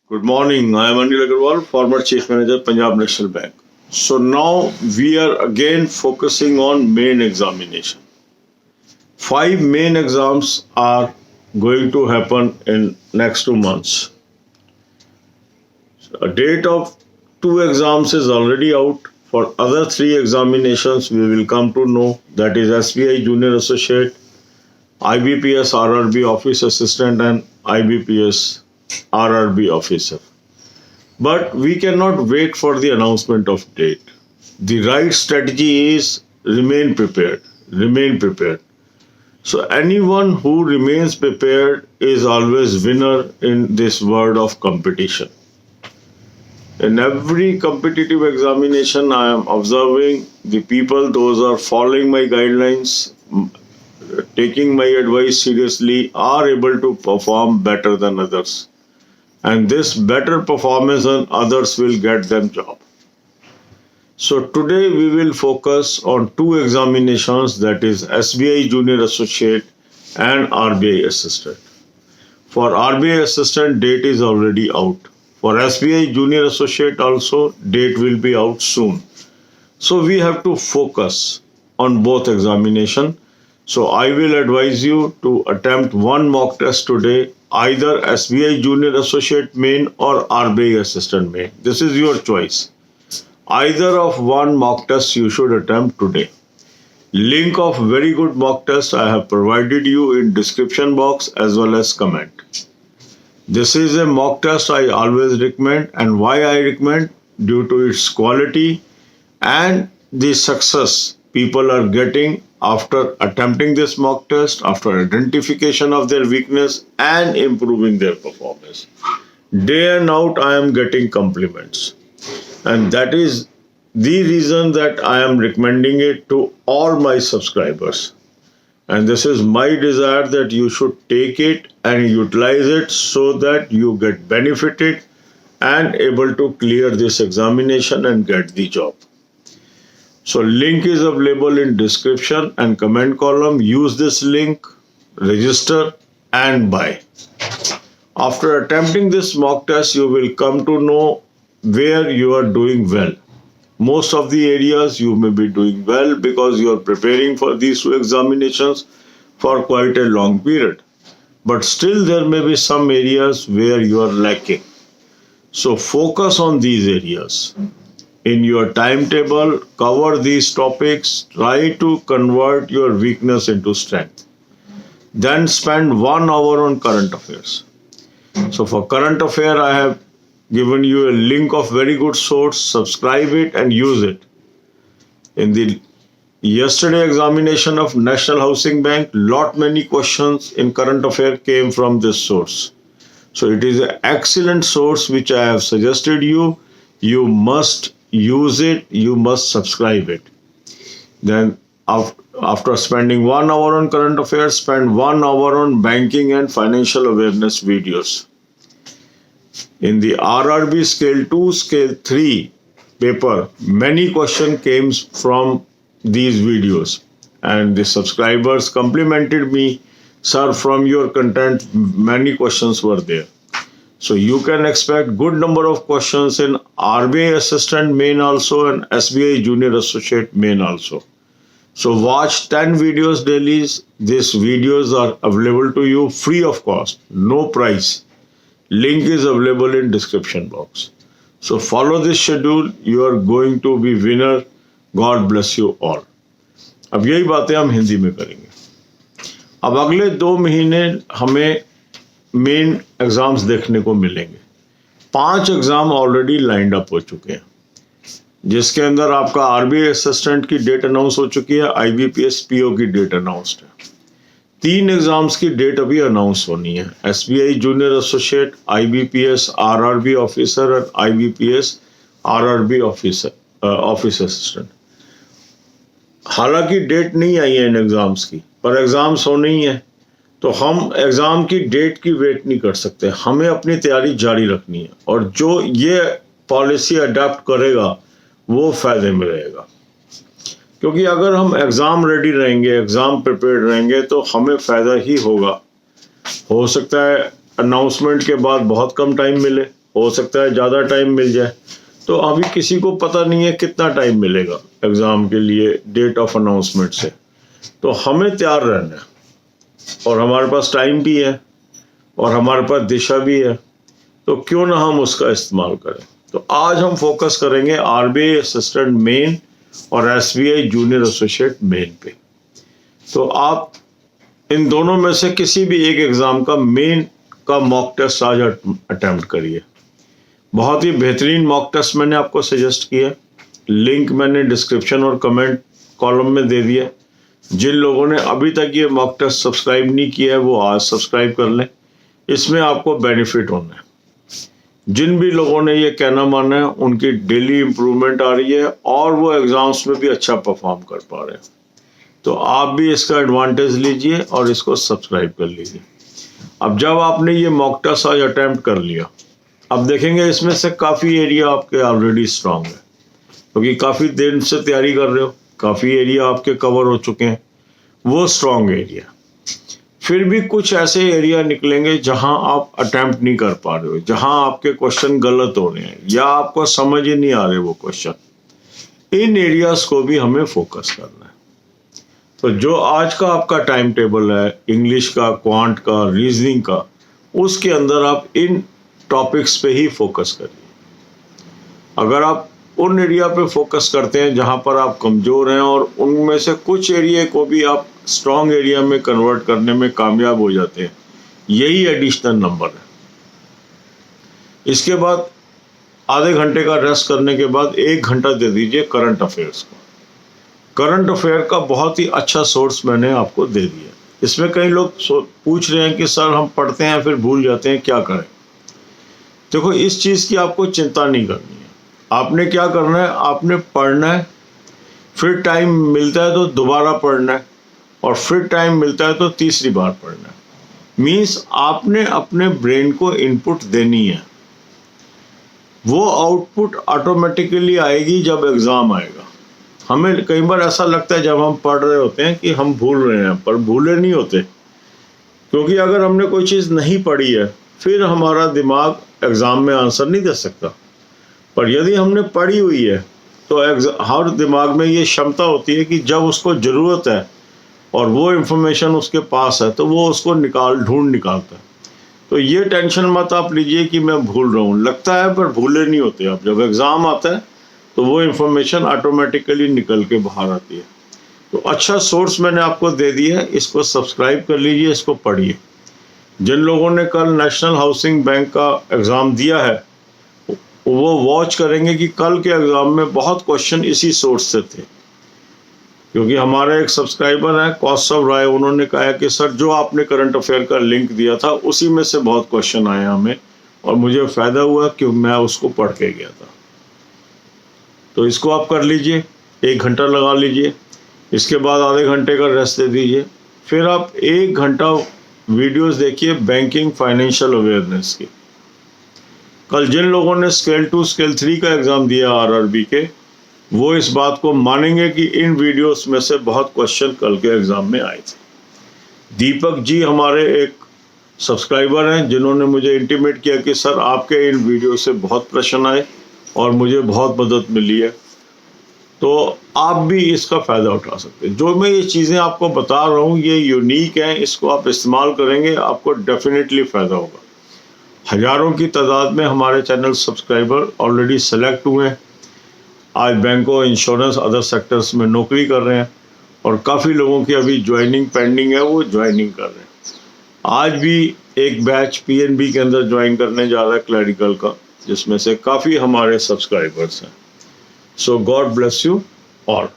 Good morning. I am Anil Agarwal, former Chief Manager, Punjab National Bank. So now we are again focusing on main examination. 5 main exams are going to happen in next 2 months. A date of 2 exams is already out. For other 3 examinations, we will come to know, that is SBI Junior Associate, IBPS RRB Office Assistant and IBPS RRB Officer. But we cannot wait for the announcement of date. The right strategy is remain prepared. Remain prepared. So anyone who remains prepared is always winner in this world of competition. In every competitive examination, I am observing the people, those are following my guidelines, taking my advice seriously, are able to perform better than others. And this better performance than others will get them job. So today we will focus on 2 examinations, that is SBI Junior Associate and RBI Assistant. For RBI Assistant, date is already out. For SBI Junior Associate also, date will be out soon. So we have to focus on both examination. So I will advise you to attempt one mock test today, either SBI Junior Associate Main or RBI Assistant Main. This is your choice. Either of one mock test you should attempt today. Link of very good mock test I have provided you in description box as well as comment. This is a mock test I always recommend, and why I recommend? Due to its quality and the success people are getting after attempting this mock test, after identification of their weakness and improving their performance. Day and out I am getting compliments, and that is the reason that I am recommending it to all my subscribers. And this is my desire that you should take it and utilize it so that you get benefited and able to clear this examination and get the job. So link is available in description and comment column. Use this link, register and buy. After attempting this mock test, you will come to know where you are doing well. Most of the areas you may be doing well because you are preparing for these 2 examinations for quite a long period. But still there may be some areas where you are lacking. So focus on these areas. In your timetable, cover these topics. Try to convert your weakness into strength. Then spend 1 hour on current affairs. So for current affair, I have given you a link of very good source. Subscribe it and use it. In the yesterday examination of National Housing Bank, lot many questions in current affair came from this source. So it is an excellent source which I have suggested you. You must use it. You must subscribe it. Then after spending 1 hour on current affairs, spend 1 hour on banking and financial awareness videos. In the RRB Scale 2, Scale 3 paper, many questions came from these videos. And the subscribers complimented me, sir, from your content, many questions were there. So you can expect good number of questions in RBI Assistant Main also and SBI Junior Associate Main also. So watch 10 videos daily. These videos are available to you free of cost, no price. Link is available in description box. So follow this schedule. You are going to be winner. God bless you all. अब यही बातें हम हिंदी में करेंगे. अब अगले 2 महीने हमें मेन एग्जाम्स देखने को मिलेंगे. 5 एग्जाम ऑलरेडी लाइंड अप हो चुके हैं, जिसके अंदर आपका आरबीआई असिस्टेंट की डेट अनाउंस हो चुकी है, आईबीपीएस पीओ की डेट अनाउंस्ड है. 3 एग्जाम्स की डेट अभी अनाउंस होनी है, SBI junior associate, IBPS RRB officer और आईबीपीएस आरआरबी ऑफिस असिस्टेंट. हालांकि डेट नहीं आई है इन एग्जाम्स की, पर एग्जाम्स होनी ही है, तो हम एग्जाम की डेट की वेट नहीं कर सकते. हमें अपनी तैयारी जारी रखनी है, और जो ये पॉलिसी अडॉप्ट करेगा वो फायदे में रहेगा. क्योंकि अगर हम एग्जाम रेडी रहेंगे, एग्जाम प्रिपेयर्ड रहेंगे, तो हमें फायदा ही होगा. हो सकता है अनाउंसमेंट के बाद बहुत कम टाइम मिले, हो सकता है ज़्यादा टाइम मिल जाए। तो अभी किसी को पता नहीं है कितना टाइम मिलेगा एग्ज़ाम के लिए डेट ऑफ अनाउंसमेंट से। तो हमें तैयार रहना है और हमारे पास टाइम भी है और हमारे पास दिशा भी है, तो क्यों ना हम उसका इस्तेमाल करें। तो आज हम फोकस करेंगे आरबीआई असिस्टेंट मेन और एसबीआई जूनियर एसोसिएट मेन पे। तो आप इन दोनों में से किसी भी एक एग्ज़ाम का मेन का मॉक टेस्ट आज अटेम्प्ट करिए। बहुत ही बेहतरीन मॉक टेस्ट मैंने आपको सजेस्ट किया, लिंक मैंने डिस्क्रिप्शन और कमेंट कॉलम में दे दिया। जिन लोगों ने अभी तक ये मॉक टेस्ट सब्सक्राइब नहीं किया है वो आज सब्सक्राइब कर लें, इसमें आपको बेनिफिट होना है। जिन भी लोगों ने ये कहना माना है उनकी डेली इम्प्रूवमेंट आ रही है और वो एग्ज़ाम्स में भी अच्छा परफॉर्म कर पा रहे हैं। तो आप भी इसका एडवांटेज लीजिए और इसको सब्सक्राइब कर लीजिए। अब जब आपने ये मॉक टेस्ट आज अटैम्प्ट कर लिया, अब देखेंगे इसमें से काफ़ी एरिया आपके ऑलरेडी स्ट्रांग है, क्योंकि काफ़ी देर से तैयारी कर रहे हो, काफ़ी एरिया आपके कवर हो चुके हैं, वो स्ट्रांग एरिया। फिर भी कुछ ऐसे एरिया निकलेंगे जहां आप अटेम्प्ट नहीं कर पा रहे हो, जहां आपके क्वेश्चन गलत हो रहे हैं या आपको समझ ही नहीं आ रहे वो क्वेश्चन। इन एरियाज को भी हमें फोकस करना है। तो जो आज का आपका टाइम टेबल है इंग्लिश का, क्वांट का, रीजनिंग का, उसके अंदर आप इन टॉपिक्स पे ही फोकस करिए। अगर आप उन एरिया पे फोकस करते हैं जहां पर आप कमज़ोर हैं और उनमें से कुछ एरिया को भी आप स्ट्रॉन्ग एरिया में कन्वर्ट करने में कामयाब हो जाते हैं, यही एडिशनल नंबर है। इसके बाद आधे घंटे का रेस्ट करने के बाद 1 घंटा दे दीजिए करंट अफेयर्स को। करंट अफेयर का बहुत ही अच्छा सोर्स मैंने आपको दे दिया। इसमें कई लोग पूछ रहे हैं कि सर हम पढ़ते हैं फिर भूल जाते हैं, क्या करें। देखो, इस चीज़ की आपको चिंता नहीं करनी है। आपने क्या करना है, आपने पढ़ना है, फिर टाइम मिलता है तो दोबारा पढ़ना है और फिर टाइम मिलता है तो तीसरी बार पढ़ना है। मीन्स आपने अपने ब्रेन को इनपुट देनी है, वो आउटपुट ऑटोमेटिकली आएगी जब एग्ज़ाम आएगा। हमें कई बार ऐसा लगता है जब हम पढ़ रहे होते हैं कि हम भूल रहे हैं, पर भूले नहीं होते, क्योंकि अगर हमने कोई चीज़ नहीं पढ़ी है फिर हमारा दिमाग एग्ज़ाम में आंसर नहीं दे सकता। पर यदि हमने पढ़ी हुई है तो हर दिमाग में ये क्षमता होती है कि जब उसको ज़रूरत है और वो इन्फॉर्मेशन उसके पास है तो वो उसको ढूंढ निकालता है। तो ये टेंशन मत आप लीजिए कि मैं भूल रहा हूँ, लगता है पर भूले नहीं होते आप। जब एग्ज़ाम आता है तो वो इन्फॉर्मेशन ऑटोमेटिकली निकल के बाहर आती है। तो अच्छा सोर्स मैंने आपको दे दिया है, इसको सब्सक्राइब कर लीजिए, इसको पढ़िए। जिन लोगों ने कल नेशनल हाउसिंग बैंक का एग्ज़ाम दिया है वो वॉच करेंगे कि कल के एग्ज़ाम में बहुत क्वेश्चन इसी सोर्स से थे, क्योंकि हमारे एक सब्सक्राइबर हैं कौस्तव राय, उन्होंने कहा कि सर जो आपने करंट अफेयर का लिंक दिया था उसी में से बहुत क्वेश्चन आए हमें और मुझे फ़ायदा हुआ कि मैं उसको पढ़ के गया था। तो इसको आप कर लीजिए, 1 घंटा लगा लीजिए, इसके बाद आधे घंटे का रेस्ट दे दीजिए, फिर आप 1 घंटा वीडियोस देखिए बैंकिंग फाइनेंशियल अवेयरनेस की। कल जिन लोगों ने स्केल 2 स्केल 3 का एग्ज़ाम दिया आरआरबी के, वो इस बात को मानेंगे कि इन वीडियोस में से बहुत क्वेश्चन कल के एग्ज़ाम में आए थे। दीपक जी हमारे एक सब्सक्राइबर हैं जिन्होंने मुझे इंटीमेट किया कि सर आपके इन वीडियो से बहुत प्रश्न आए और मुझे बहुत मदद मिली है। तो आप भी इसका फ़ायदा उठा सकते हैं। जो मैं ये चीज़ें आपको बता रहा हूँ ये यूनिक हैं, इसको आप इस्तेमाल करेंगे आपको डेफिनेटली फ़ायदा होगा। हज़ारों की तादाद में हमारे चैनल सब्सक्राइबर ऑलरेडी सेलेक्ट हुए हैं, आज बैंकों, इंश्योरेंस, अदर सेक्टर्स में नौकरी कर रहे हैं और काफ़ी लोगों की अभी ज्वाइनिंग पेंडिंग है, वो ज्वाइनिंग कर रहे हैं। आज भी एक बैच पीएनबी के अंदर ज्वाइन करने जा रहा है क्लरिकल का, जिसमें से काफ़ी हमारे सब्सक्राइबर्स हैं। सो गॉड ब्लेस यू ऑल।